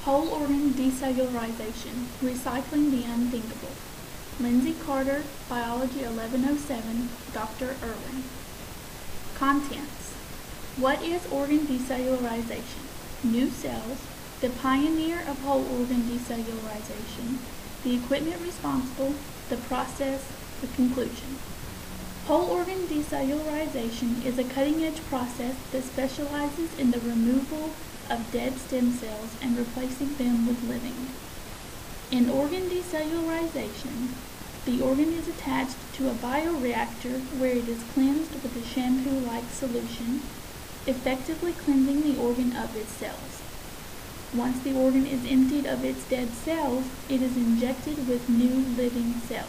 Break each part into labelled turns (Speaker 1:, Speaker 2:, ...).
Speaker 1: Whole organ decellularization, recycling the unthinkable. Lindsay Carter, Biology 1107, Dr. Irwin. Contents. What is organ decellularization? New cells, the pioneer of whole organ decellularization, the equipment responsible, the process, the conclusion. Whole organ decellularization is a cutting-edge process that specializes in the removal of dead stem cells and replacing them with living. In organ decellularization, the organ is attached to a bioreactor where it is cleansed with a shampoo-like solution, effectively cleansing the organ of its cells. Once the organ is emptied of its dead cells, it is injected with new living cells.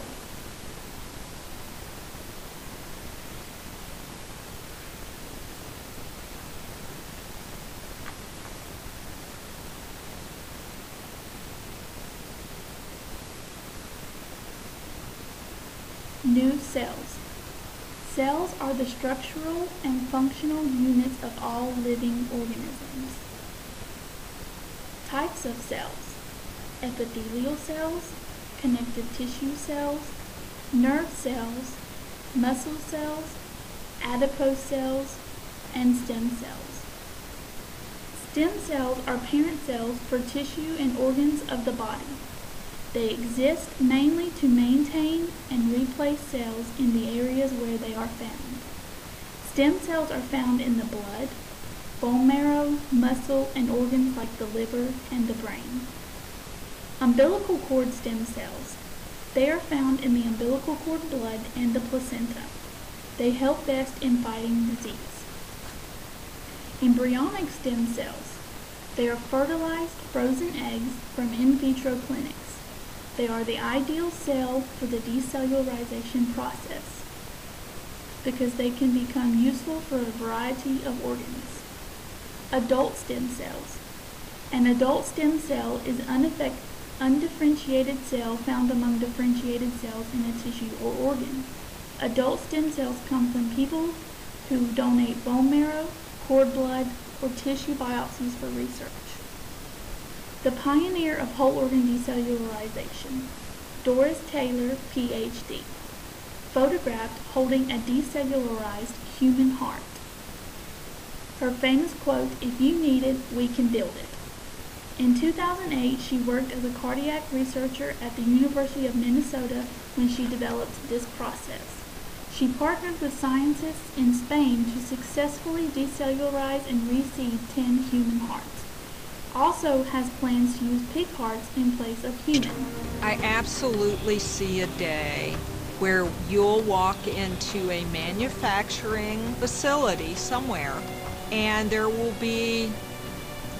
Speaker 1: New cells. Cells are the structural and functional units of all living organisms. Types of cells: epithelial cells, connective tissue cells, nerve cells, muscle cells, adipose cells, and stem cells. Stem cells are parent cells for tissue and organs of the body. They exist mainly to maintain and replace cells in the areas where they are found. Stem cells are found in the blood, bone marrow, muscle, and organs like the liver and the brain. Umbilical cord stem cells. They are found in the umbilical cord blood and the placenta. They help best in fighting disease. Embryonic stem cells. They are fertilized frozen eggs from in vitro clinics. They are the ideal cell for the decellularization process because they can become useful for a variety of organs. Adult stem cells. An adult stem cell is an undifferentiated cell found among differentiated cells in a tissue or organ. Adult stem cells come from people who donate bone marrow, cord blood, or tissue biopsies for research. The pioneer of whole organ decellularization, Doris Taylor, Ph.D., photographed holding a decellularized human heart. Her famous quote, "If you need it, we can build it." In 2008, she worked as a cardiac researcher at the University of Minnesota when she developed this process. She partnered with scientists in Spain to successfully decellularize and reseed 10 human hearts. Also has plans to use pig hearts in place of human.
Speaker 2: I absolutely see a day where you'll walk into a manufacturing facility somewhere and there will be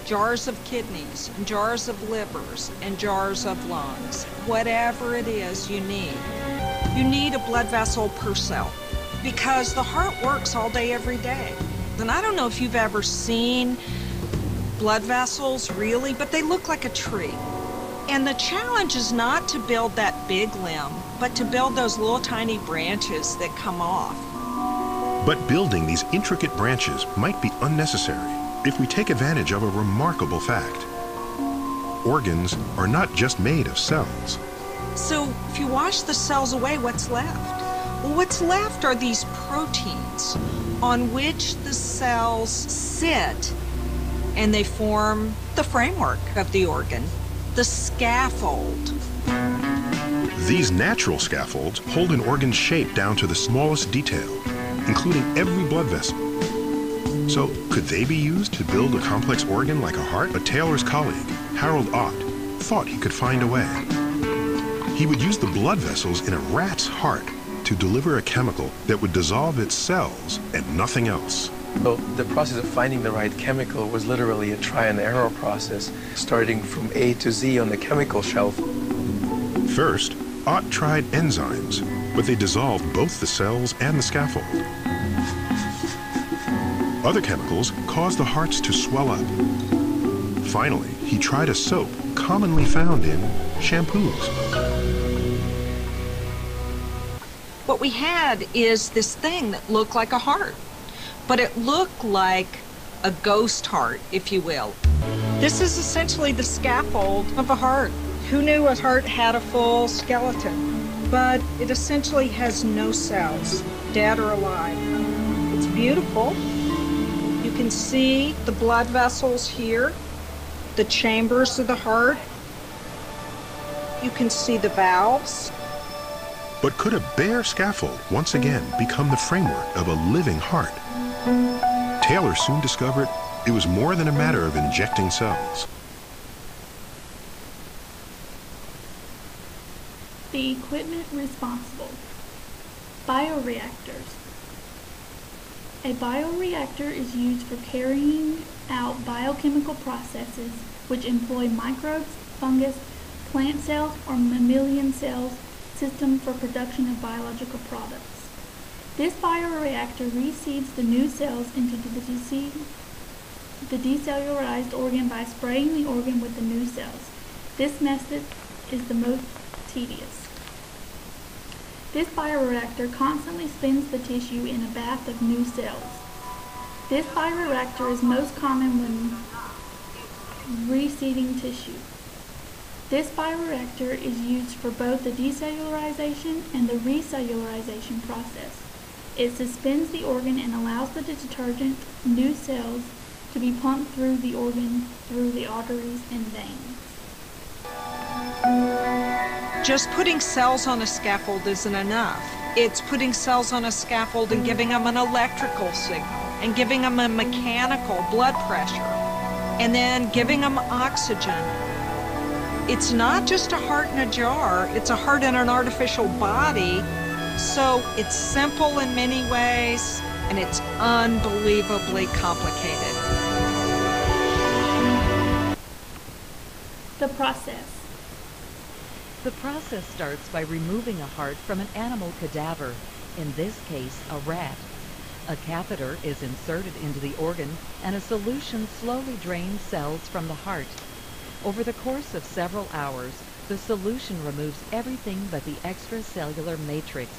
Speaker 2: jars of kidneys, and jars of livers, and jars of lungs. Whatever it is you need. You need a blood vessel per cell because the heart works all day, every day. And I don't know if you've ever seen blood vessels really, but they look like a tree. And the challenge is not to build that big limb, but to build those little tiny branches that come off.
Speaker 3: But building these intricate branches might be unnecessary if we take advantage of a remarkable fact. Organs are not just made of cells.
Speaker 2: So if you wash the cells away, what's left? Well, what's left are these proteins on which the cells sit, and they form the framework of the organ, the scaffold.
Speaker 3: These natural scaffolds hold an organ's shape down to the smallest detail, including every blood vessel. So, could they be used to build a complex organ like a heart? But Taylor's colleague, Harold Ott, thought he could find a way. He would use the blood vessels in a rat's heart to deliver a chemical that would dissolve its cells and nothing else.
Speaker 4: So the process of finding the right chemical was literally a try and error process, starting from A to Z on the chemical shelf.
Speaker 3: First, Ott tried enzymes, but they dissolved both the cells and the scaffold. Other chemicals caused the hearts to swell up. Finally, he tried a soap commonly found in shampoos.
Speaker 2: What we had is this thing that looked like a heart, but it looked like a ghost heart, if you will. This is essentially the scaffold of a heart. Who knew a heart had a full skeleton? But it essentially has no cells, dead or alive. It's beautiful. You can see the blood vessels here, the chambers of the heart. You can see the valves.
Speaker 3: But could a bare scaffold once again become the framework of a living heart? Taylor soon discovered it was more than a matter of injecting cells.
Speaker 1: The equipment responsible. Bioreactors. A bioreactor is used for carrying out biochemical processes which employ microbes, fungus, plant cells, or mammalian cells system for production of biological products. This bioreactor reseeds the new cells into the decellularized organ by spraying the organ with the new cells. This method is the most tedious. This bioreactor constantly spins the tissue in a bath of new cells. This bioreactor is most common when reseeding tissue. This bioreactor is used for both the decellularization and the recellularization process. It suspends the organ and allows the detergent new cells to be pumped through the organ through the arteries and veins.
Speaker 2: Just putting cells on a scaffold isn't enough. It's putting cells on a scaffold and giving them an electrical signal and giving them a mechanical blood pressure and then giving them oxygen. It's not just a heart in a jar, it's a heart in an artificial body. So it's simple in many ways and it's unbelievably complicated.
Speaker 1: The process.
Speaker 5: The process starts by removing a heart from an animal cadaver, in this case a rat. A catheter is inserted into the organ and a solution slowly drains cells from the heart. Over the course of several hours, the solution removes everything but the extracellular matrix.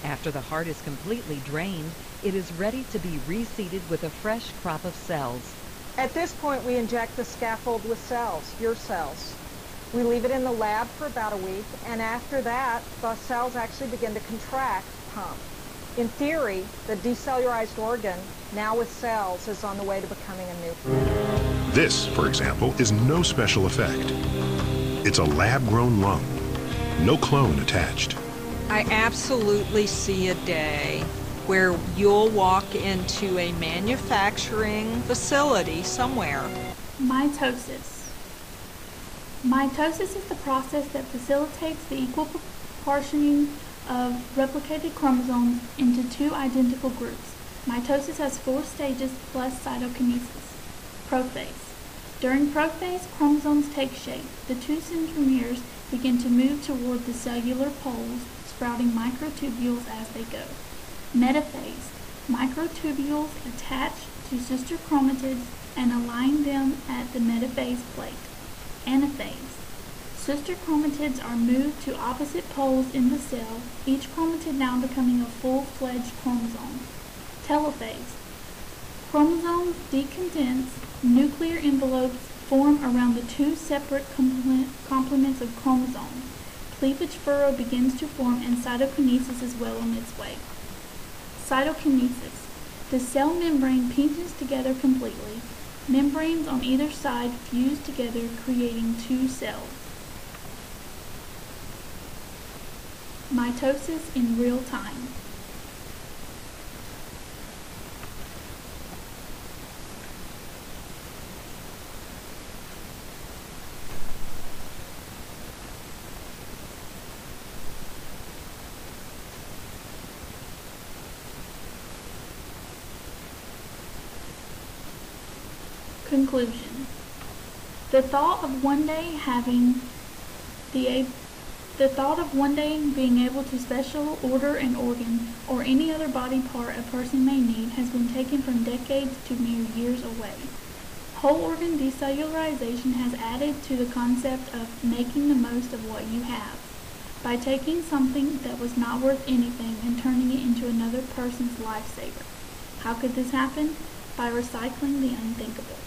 Speaker 5: After the heart is completely drained, it is ready to be reseeded with a fresh crop of cells.
Speaker 2: At this point, we inject the scaffold with cells, your cells. We leave it in the lab for about a week, and after that, the cells actually begin to contract, pump. In theory, the decellularized organ, now with cells, is on the way to becoming a new.
Speaker 3: This, for example, is no special effect. It's a lab-grown lung, no clone attached.
Speaker 2: I absolutely see a day where you'll walk into a manufacturing facility somewhere.
Speaker 1: Mitosis. Mitosis is the process that facilitates the equal proportioning of replicated chromosomes into two identical groups. Mitosis has 4 stages plus cytokinesis. Prophase. During prophase, chromosomes take shape. The 2 centromeres begin to move toward the cellular poles, sprouting microtubules as they go. Metaphase. Microtubules attach to sister chromatids and align them at the metaphase plate. Anaphase. Sister chromatids are moved to opposite poles in the cell, each chromatid now becoming a full-fledged chromosome. Telophase. Chromosomes decondense, nuclear envelopes form around the 2 separate complements of chromosomes. Cleavage furrow begins to form and cytokinesis is well on its way. Cytokinesis. The cell membrane pinches together completely. Membranes on either side fuse together, creating 2 cells. Mitosis in real time. Conclusion. The thought of one day being able to special order an organ or any other body part a person may need has been taken from decades to mere years away. Whole organ decellularization has added to the concept of making the most of what you have, by taking something that was not worth anything and turning it into another person's lifesaver. How could this happen? By recycling the unthinkable.